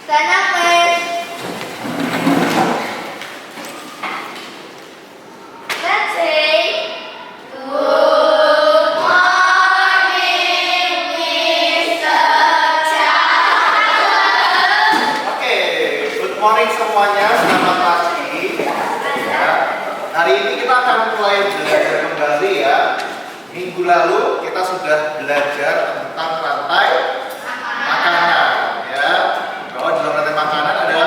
Sana first. Let's say good morning, Mr. Chan. Oke, good morning semuanya, selamat pagi. Ya. Hari ini kita akan mulai belajar kembali ya. Minggu lalu kita sudah belajar tentang rantai makanan ya. Bahwa di dalam rantai makanan ada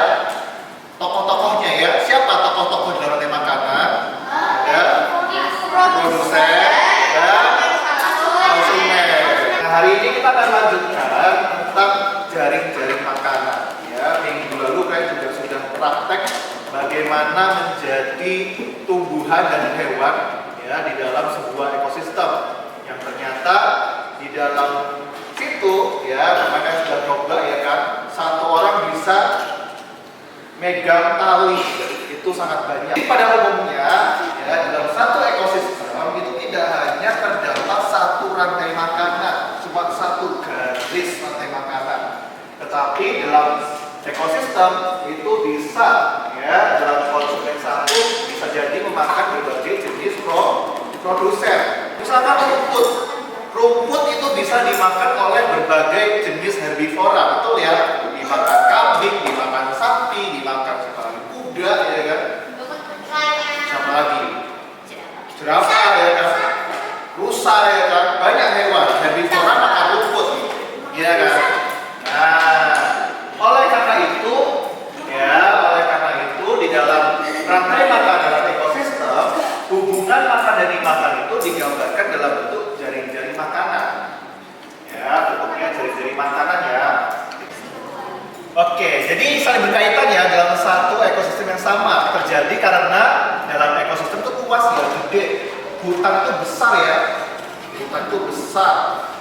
tokoh-tokohnya ya. Siapa tokoh-tokoh di dalam rantai makanan? Ada produsen dan konsumen. Nah, hari ini kita akan lanjutkan tentang jaring-jaring makanan ya. Minggu lalu kalian juga sudah praktek bagaimana menjadi tumbuhan dan hewan ya di dalam sebuah ekosistem yang ternyata di dalam situ ya mereka sudah coba ya kan satu orang bisa megang tali itu sangat banyak. Jadi pada umumnya ya dalam satu ekosistem itu tidak hanya terdapat satu rantai makanan, cuma satu garis rantai makanan, tetapi dalam ekosistem itu bisa ya dalam konsep yang satu bisa jadi memakan berbagai jenis produsen. Misalkan rumput itu bisa dimakan oleh berbagai jenis herbivora, betul ya? Dimakan kambing, dimakan sapi, dimakan kuda, ya kan? Siapa lagi? Jerapah, ya kan? Rusa, ya kan? Banyak hewan herbivora makan rumput, ya kan? Nah, oleh karena itu di dalam rantai makanan dan ekosistem, hubungan makan dan dimakan itu digambarkan dalam bentuk jaring-jaring makanan. Ya, bentuknya jaring-jaring makanan ya. Oke, jadi saling berkaitan ya dalam satu ekosistem yang sama terjadi karena dalam ekosistem itu luas ya, gede. Hutan itu besar ya. Hutan itu besar,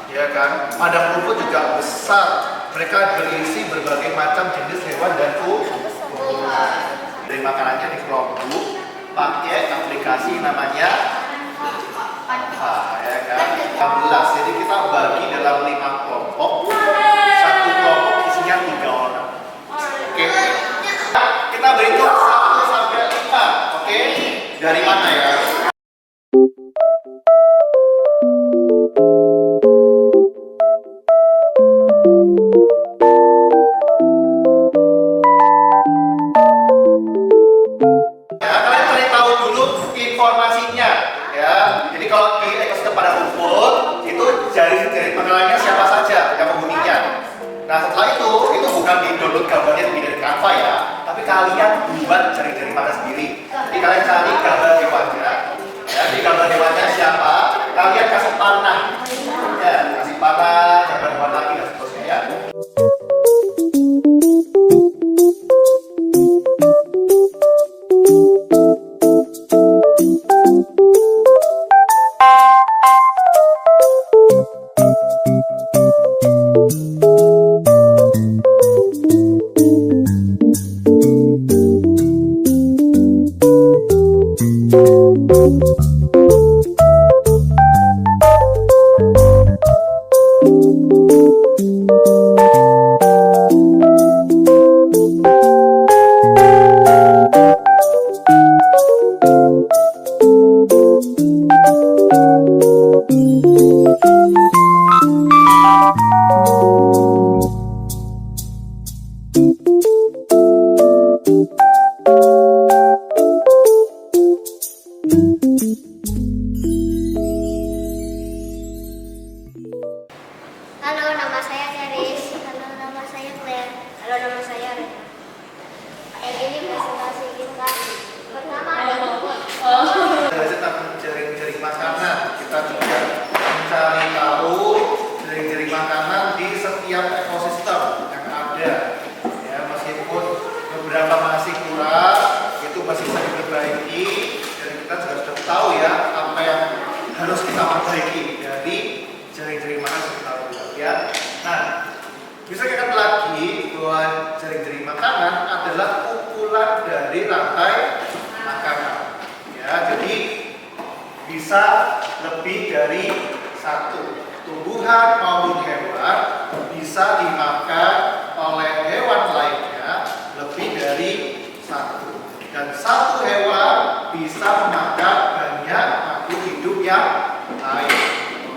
ya kan? Padang rumput juga besar. Mereka berisi berbagai macam jenis hewan dan tumbuhan. Dari makanannya di kelompok pakai aplikasi namanya ya kan 15. Jadi kita bagi dalam 5 kelompok. Satu kelompok isinya 3 orang. Oke. Kita berhitung 1 sampai 5. Oke. Dari mana ya? Informasinya ya. Jadi kalau di ekosistem pada rumput itu jaring-jaring makanannya siapa saja yang menghuninya. Nah setelah itu bukan di download gambarnya dari Canva ya, tapi kalian buat jaring-jaring makan sendiri. Jadi kalian cari gambar hewannya ya, di gambar hewannya siapa, kalian kasih panah ya, kasih panah, gambar hewan lagi dan seterusnya ya. Halo, nama saya Charis. Halo, nama saya Claire. Halo, nama saya Rena. Yang ini presentasi kita. Pertama ada Tentang jaring-jaring makanan, kita juga mencari tahu jaring-jaring makanan di setiap ekosistem yang ada. Ya, meskipun beberapa masih kurang, itu masih bisa diperbaiki. Dan kita juga sudah tahu ya apa yang harus kita perbaiki dari jaring-jaring makanan yang kita buat ya. Nah, bisa kita lagi bahwa jaring-jaring makanan adalah kumpulan dari rantai makanan. Ya, jadi bisa lebih dari satu. Tumbuhan maupun hewan bisa dimakan oleh hewan lainnya dari satu. Dan satu hewan bisa memakan banyak makhluk hidup yang lain.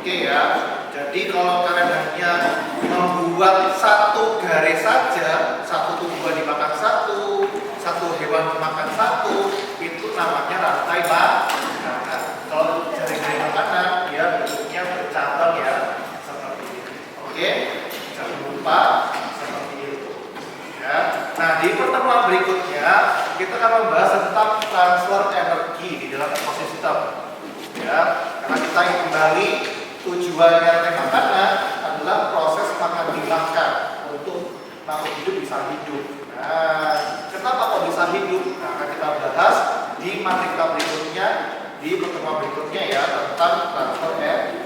Oke ya. Jadi kalau kalian hanya membuat satu garis saja, satu tumbuhan dimakan satu hewan dimakan satu, itu namanya rantai makanan. Kalau jaring-jaring makanan, dia bentuknya bercabang ya, seperti ini. Oke, jangan lupa seperti itu. Ya. Nah, di pertemuan berikutnya kita akan membahas tentang transfer energi di dalam ekosistem. Ya, karena kita ingin kembali tujuannya rantai makanan adalah proses makan dimakan untuk makhluk hidup bisa hidup. Nah, kenapa kok bisa hidup? Nah, akan kita bahas di materi kita berikutnya, di pertemuan berikutnya ya, tentang transfer energi.